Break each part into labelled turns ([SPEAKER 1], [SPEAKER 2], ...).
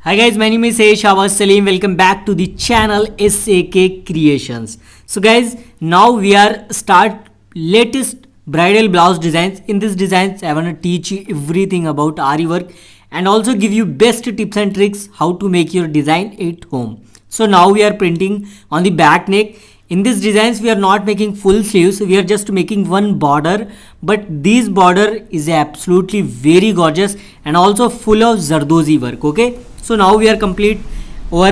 [SPEAKER 1] Hi guys, my name is Shabaz Salim. Welcome back to the channel Sak Creations. So guys, now we are start latest bridal blouse designs. In this designs, I want to teach you everything about Aariwork and also give you best tips and tricks how to make your design at home. So now we are printing on the back neck. In this designs, we are not making full sleeves. We are just making one border, but this border is absolutely very gorgeous and also full of Zardozi work. Okay. So now we are complete our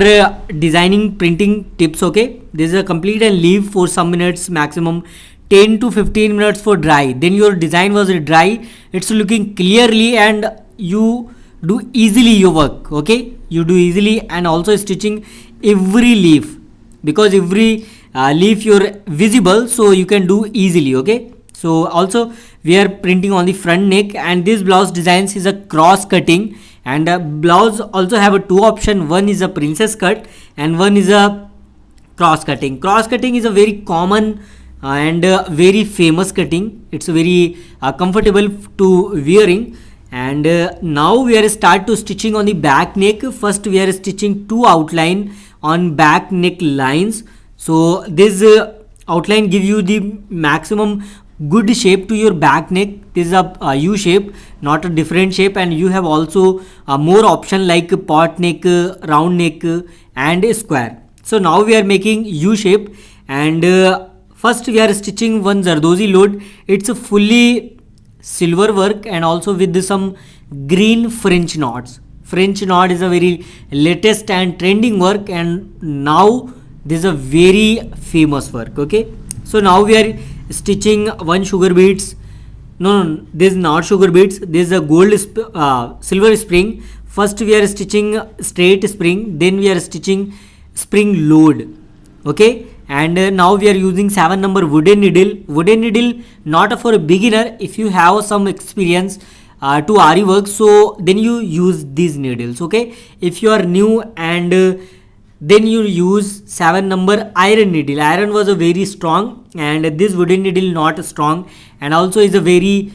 [SPEAKER 1] designing printing tips. Okay, this is a complete and leave for some minutes, maximum 10 to 15 minutes for dry. Then your design was dry, it's looking clearly and you do easily your work. Okay, you do easily and also stitching every leaf because every leaf you're visible, so you can do easily. Okay, so also we are printing on the front neck, and this blouse designs is a cross cutting, and blouse also have a two option. One is a princess cut and one is a cross cutting. Cross cutting is a very common and very famous cutting. It's very comfortable to wearing. And now we are start to stitching on the back neck. First we are stitching two outline on back neck lines. So this outline give you the maximum good shape to your back neck. This is a U shape, not a different shape, and you have also more option like pot neck, round neck and square. So now we are making U shape, and first we are stitching one Zardozi load. It's a fully silver work and also with some green French knots. French knot is a very latest and trending work, and now this is a very famous work. Okay, so now we are stitching one sugar beads. No, this is not sugar beads, this is a gold silver spring. First we are stitching straight spring, then we are stitching spring load. Okay, and now we are using 7 number wooden needle not for a beginner. If you have some experience to Aariwork, so then you use these needles. Okay, if you are new and then you use 7 number iron needle. Iron was a very strong, and this wooden needle not strong, and also is a very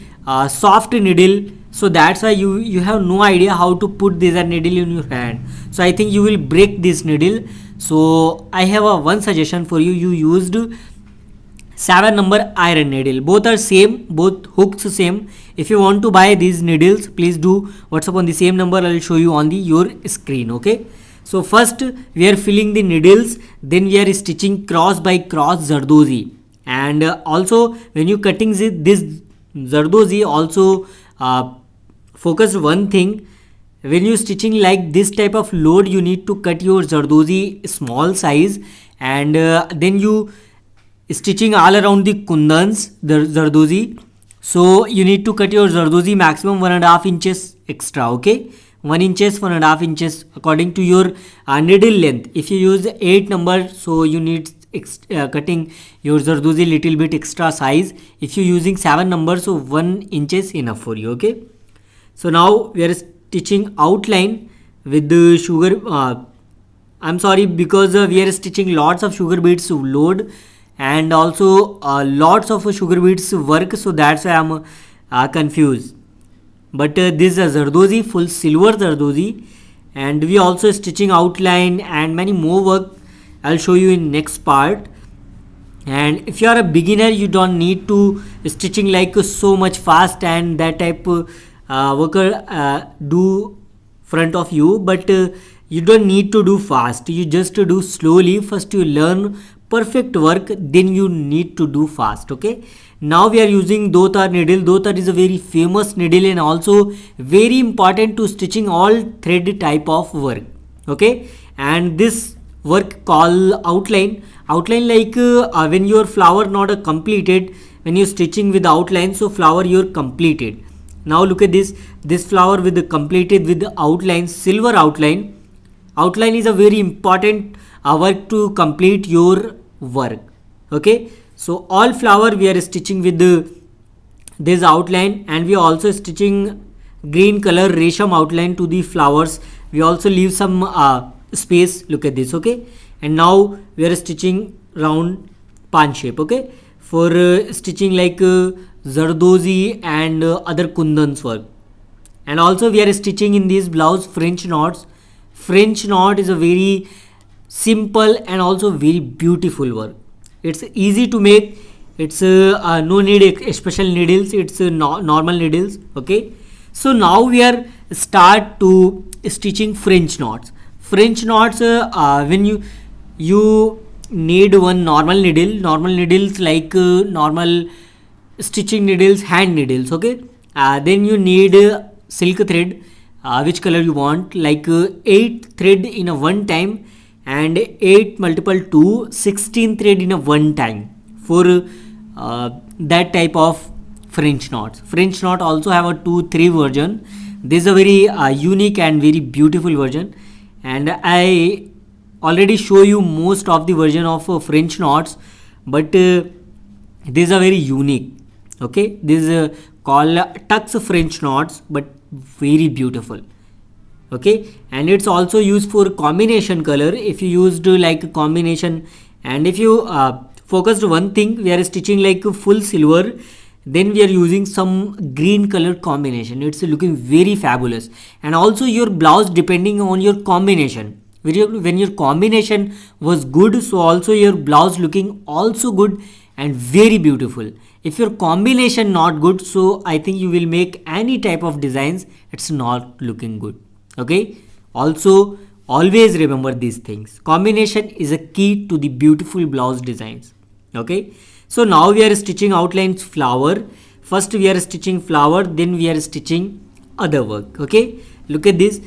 [SPEAKER 1] soft needle. So that's why you have no idea how to put this needle in your hand. So I think you will break this needle. So I have a one suggestion for you. You used 7 number iron needle. Both are same, both hooks same. If you want to buy these needles, please do WhatsApp on the same number. I will show you on the your screen. Okay. So first we are filling the needles, then we are stitching cross by cross Zardozi, and also when you cutting this Zardozi, also focus one thing. When you stitching like this type of load, you need to cut your Zardozi small size, and then you stitching all around the kundans, the Zardozi. So you need to cut your Zardozi maximum 1.5 inches extra. Okay, 1 inches, 1.5 inches according to your needle length. If you use 8 number, so you need cutting your Zardozi little bit extra size. If you using 7 number, so 1 inch is enough for you. Okay, so now we are stitching outline with the sugar. I'm sorry, because we are stitching lots of sugar beads load and also lots of sugar beads work, so that's why I'm confused. But this is a Zardozi, full silver Zardozi, and we also stitching outline and many more work. I'll show you in next part. And if you are a beginner, you don't need to stitching like so much fast and that type worker do front of you, but you don't need to do fast. You just do slowly. First you learn perfect work, then you need to do fast. Okay, now we are using dotar needle. Dotar is a very famous needle and also very important to stitching all thread type of work. Okay, and this work called outline like when your flower not completed, when you stitching with outline, so flower you're completed. Now look at this flower with the completed with the outline, silver outline. Outline is a very important work to complete your work. Okay, so all flower we are stitching with this outline, and we are also stitching green color resham outline to the flowers. We also leave some space. Look at this. Okay, and now we are stitching round pan shape. Okay, for stitching like Zardozi and other kundans work. And also we are stitching in this blouse French knots French knot is a very simple and also very beautiful work. It's easy to make. It's no need special needles. It's normal needles. Okay. So now we are start to stitching French knots. French knots, when you need one normal needle. Normal needles like normal stitching needles, hand needles. Okay. Then you need silk thread, which color you want, like 8 thread in a one time, and 8 multiple 2 16 thread in a one time for that type of French knots. French knot also have a 2-3 version. This is a very unique and very beautiful version, and I already show you most of the version of French knots, but this is a very unique. Okay, this is called tux French knots, but very beautiful. Okay, and it's also used for combination color. If you used like combination, and if you focused one thing, we are stitching like full silver, then we are using some green color combination. It's looking very fabulous. And also your blouse depending on your combination, when your combination was good, so also your blouse looking also good and very beautiful. If your combination not good, so I think you will make any type of designs, it's not looking good. Okay, also always remember these things. Combination is a key to the beautiful blouse designs. Okay, so now we are stitching outlines flower. First we are stitching flower, then we are stitching other work. Okay, look at this.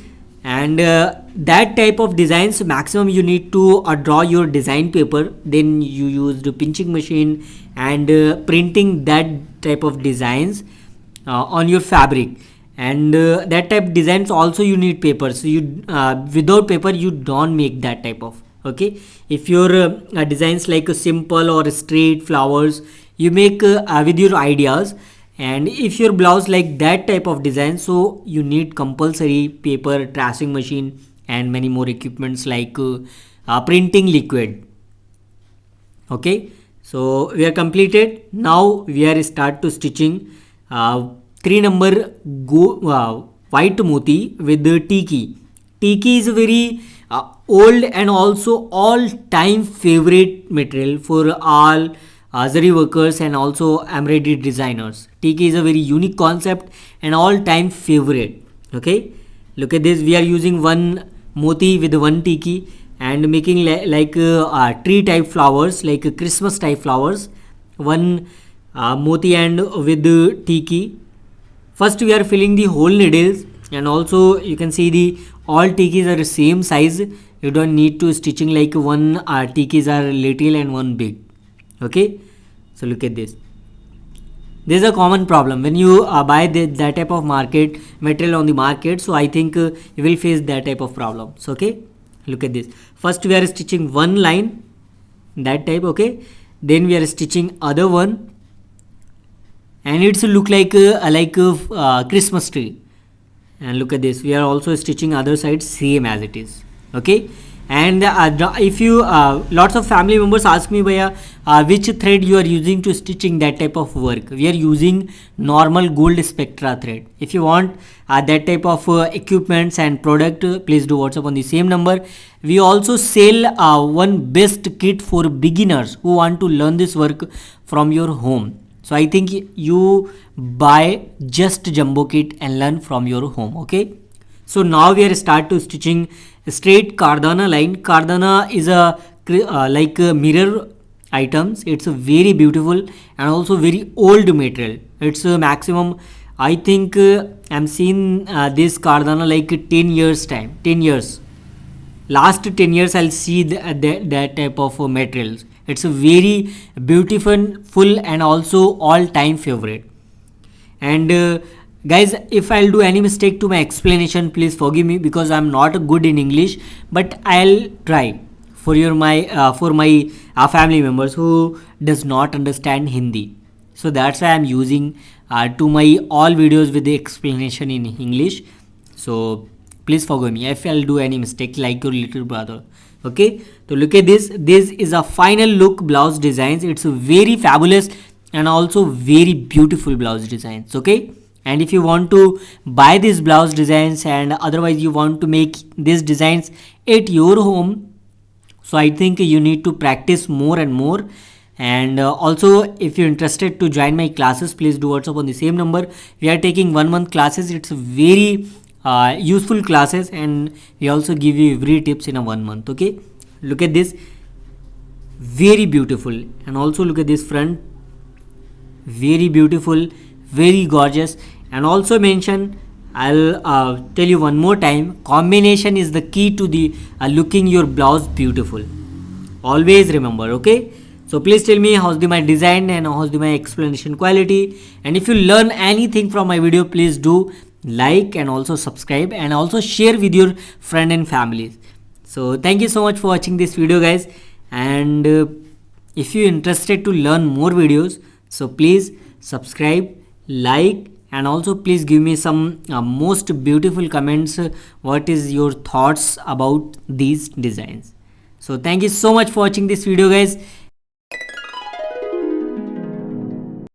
[SPEAKER 1] And that type of designs, maximum you need to draw your design paper, then you use the pinching machine and printing that type of designs on your fabric. And that type designs also you need paper. So you without paper you don't make that type of. Okay, if your designs like a simple or straight flowers, you make with your ideas. And if your blouse like that type of design, so you need compulsory paper, tracing machine, and many more equipments like printing liquid. Okay, so we are completed. Now we are start to stitching 3 number white moti with the tiki. Tiki is a very old and also all time favorite material for all zari workers and also embroidery designers. Tiki is a very unique concept and all time favorite. Okay, look at this. We are using one moti with one tiki and making like tree type flowers, like Christmas type flowers. One moti and with the tiki. First we are filling the whole needles, and also you can see the all tikis are the same size. You don't need to stitching like one tikis are little and one big. Okay, so look at this. This is a common problem when you buy that type of market material on the market. So I think you will face that type of problems. Okay, look at this. First we are stitching one line, that type. Okay, then we are stitching other one, and it's look like a Christmas tree. And look at this. We are also stitching other side same as it is. Okay, and if you lots of family members ask me, Bhaiya, which thread you are using to stitching that type of work. We are using normal gold spectra thread. If you want that type of equipments and product, please do WhatsApp on the same number. We also sell one best kit for beginners who want to learn this work from your home. So I think you buy just jumbo kit and learn from your home. Okay, so now we are start to stitching straight cardana line. Cardana is a like mirror items. It's a very beautiful and also very old material. It's a maximum, I think I'm seeing this cardana like 10 years time, 10 years. Last 10 years I'll see that type of materials. It's a very beautiful, full and also all time favorite. And guys, if I'll do any mistake to my explanation, please forgive me, because I'm not good in English, but I'll try for my family members who does not understand Hindi. So that's why I'm using to my all videos with the explanation in English. So please forgive me if I'll do any mistake like your little brother. Okay, so look at this. This is a final look blouse designs. It's a very fabulous and also very beautiful blouse designs. Okay, And if you want to buy these blouse designs and otherwise you want to make these designs at your home, so I think you need to practice more and more. And also, if you're interested to join my classes, please do WhatsApp on the same number. We are taking 1 month classes. It's very useful classes, and we also give you every tips in a 1 month. Okay, look at this, very beautiful. And also look at this front, very beautiful, very gorgeous. And also mention, I'll tell you one more time, combination is the key to the looking your blouse beautiful. Always remember. Okay, so please tell me how's my design and how's my explanation quality. And if you learn anything from my video, please do like and also subscribe and also share with your friend and families. So thank you so much for watching this video, guys. And if you're interested to learn more videos, so please subscribe, like, and also please give me some most beautiful comments. What is your thoughts about these designs? So thank you so much for watching this video, guys.